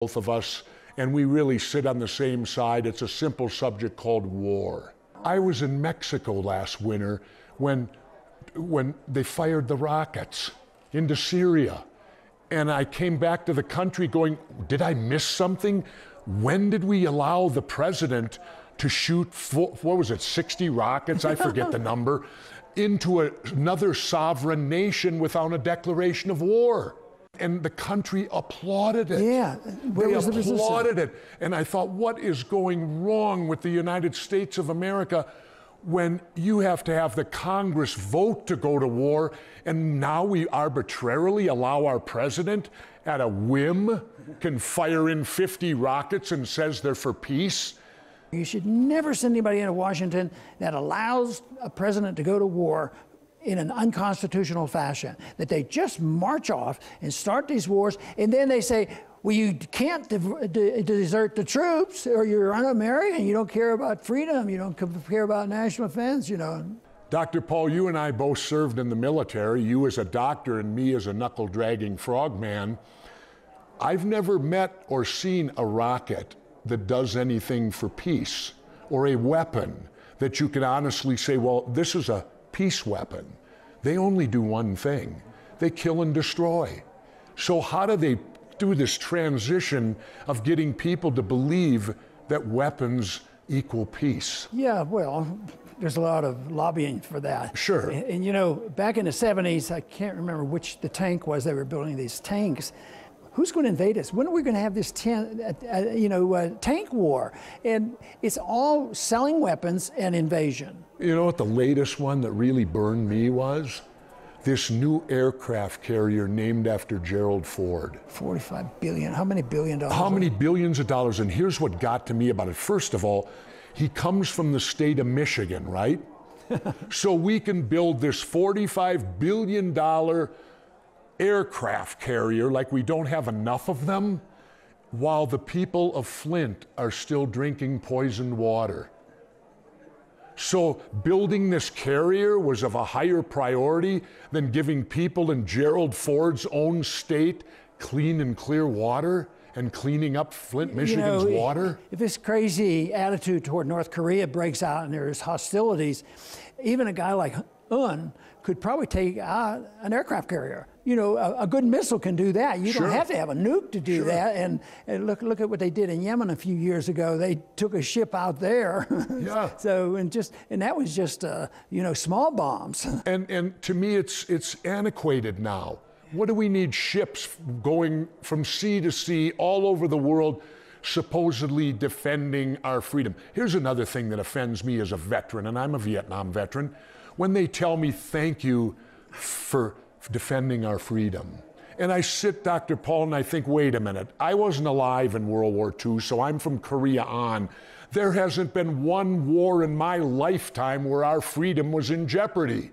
both of us, and we really sit on the same side. It's a simple subject called war. I was in Mexico last winter when they fired the rockets into Syria. And I came back to the country going, did I miss something? When did we allow the president to shoot, what was it, 60 rockets? I forget the number, into another sovereign nation without a declaration of war? And the country applauded it. Yeah, they applauded it. And I thought, what is going wrong with the United States of America when you have to have the Congress vote to go to war, and now we arbitrarily allow our president at a whim can fire in 50 rockets and says they're for peace? You should never send anybody into Washington that allows a president to go to war in an unconstitutional fashion, that they just march off and start these wars, and then they say, well, you can't desert the troops, or you're un-American, you don't care about freedom, you don't care about national defense, you know. Dr. Paul, you and I both served in the military, you as a doctor and me as a knuckle-dragging frogman. I've never met or seen a rocket that does anything for peace, or a weapon that you can honestly say, well, this is a peace weapon. They only do one thing. They kill and destroy. So how do they do this transition of getting people to believe that weapons equal peace? Yeah, well, there's a lot of lobbying for that. Sure. And you know, back in the 70s, I can't remember which the tank was, they were building these tanks. Who's going to invade us? When are we going to have this tank war? And it's all selling weapons and invasion. You know what the latest one that really burned me was? This new aircraft carrier named after Gerald Ford. 45 billion, how many billion dollars? How many billions of dollars? And here's what got to me about it. First of all, he comes from the state of Michigan, right? So we can build this $45 billion aircraft carrier like we don't have enough of them, while the people of Flint are still drinking poisoned water. So building this carrier was of a higher priority than giving people in Gerald Ford's own state clean and clear water and cleaning up Flint, Michigan's water? If this crazy attitude toward North Korea breaks out and there's hostilities, even a guy like Un could probably take out an aircraft carrier. You know, a good missile can do that. You don't have to have a nuke to do that. And look at what they did in Yemen a few years ago. They took a ship out there. Yeah. So and that was just you know, small bombs. And to me, it's antiquated now. What do we need ships going from sea to sea all over the world, supposedly defending our freedom? Here's another thing that offends me as a veteran, and I'm a Vietnam veteran, when they tell me thank you for defending our freedom. And I sit, Dr. Paul, and I think, wait a minute, I wasn't alive in World War II, so I'm from Korea on. There hasn't been one war in my lifetime where our freedom was in jeopardy.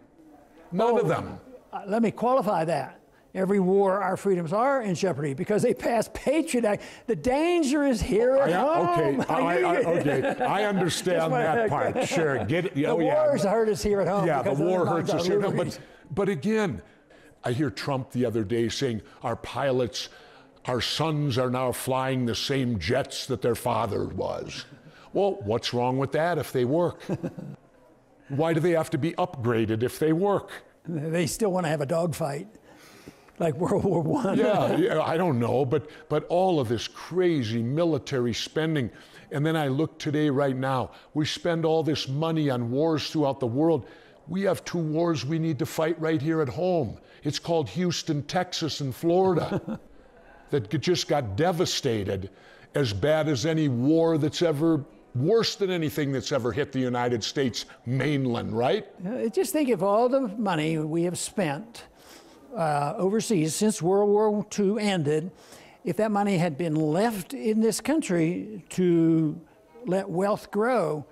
None of them. Let me qualify that. Every war, our freedoms are in jeopardy because they passed Patriot Act. The danger is here at home. Okay, I understand that part. Sure, get it. The wars hurt us here at home. Yeah, the war hurts us here. But again, I hear Trump the other day saying our pilots, our sons are now flying the same jets that their father was. Well, what's wrong with that if they work? Why do they have to be upgraded if they work? They still want to have a dogfight, like World War I. Yeah, I don't know, but all of this crazy military spending. And then I look today, right now, we spend all this money on wars throughout the world. We have two wars we need to fight right here at home. It's called Houston, Texas, and Florida, that just got devastated, as bad as any war that's ever, worse than anything that's ever hit the United States mainland, right? Just think of all the money we have spent overseas since World War II ended. If that money had been left in this country to let wealth grow,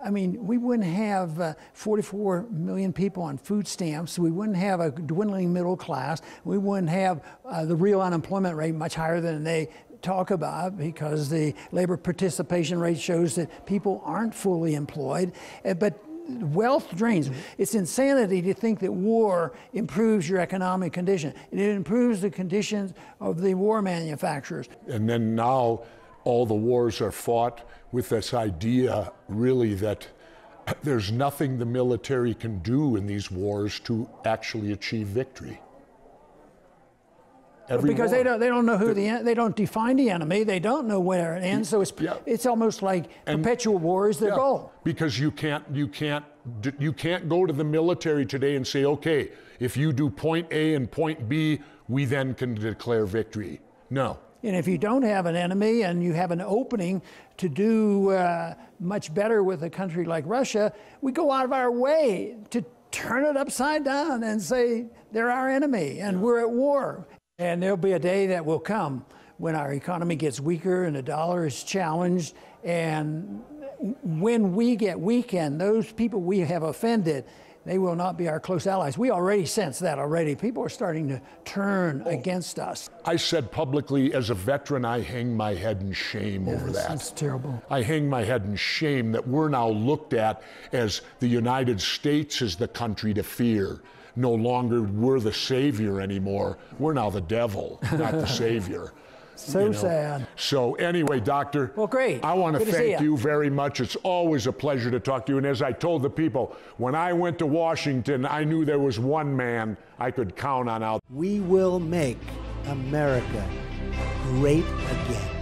I mean, we wouldn't have 44 million people on food stamps. We wouldn't have a dwindling middle class. We wouldn't have the real unemployment rate much higher than they talk about, because the labor participation rate shows that people aren't fully employed. But wealth drains. It's insanity to think that war improves your economic condition. It improves the conditions of the war manufacturers. And then now all the wars are fought with this idea, really, that there's nothing the military can do in these wars to actually achieve victory. Because they don't know who they don't define the enemy. They don't know where it ends. So it's almost like perpetual war is their goal. Because you can't go to the military today and say, okay, if you do point A and point B, we then can declare victory. No. And if you don't have an enemy and you have an opening to do much better with a country like Russia, we go out of our way to turn it upside down and say they're our enemy and we're at war. And there'll be a day that will come when our economy gets weaker and the dollar is challenged. And when we get weakened, those people we have offended, they will not be our close allies. We already sense that already. People are starting to turn against us. I said publicly, as a veteran, I hang my head in shame over that. That's terrible. I hang my head in shame that we're now looked at as the United States is the country to fear. No longer we're the savior anymore. We're now the devil, not the savior. So sad. So anyway, Doctor, well, great. I want to Good thank you very much. It's always a pleasure to talk to you. And as I told the people, when I went to Washington, I knew there was one man I could count on out. We will make America great again.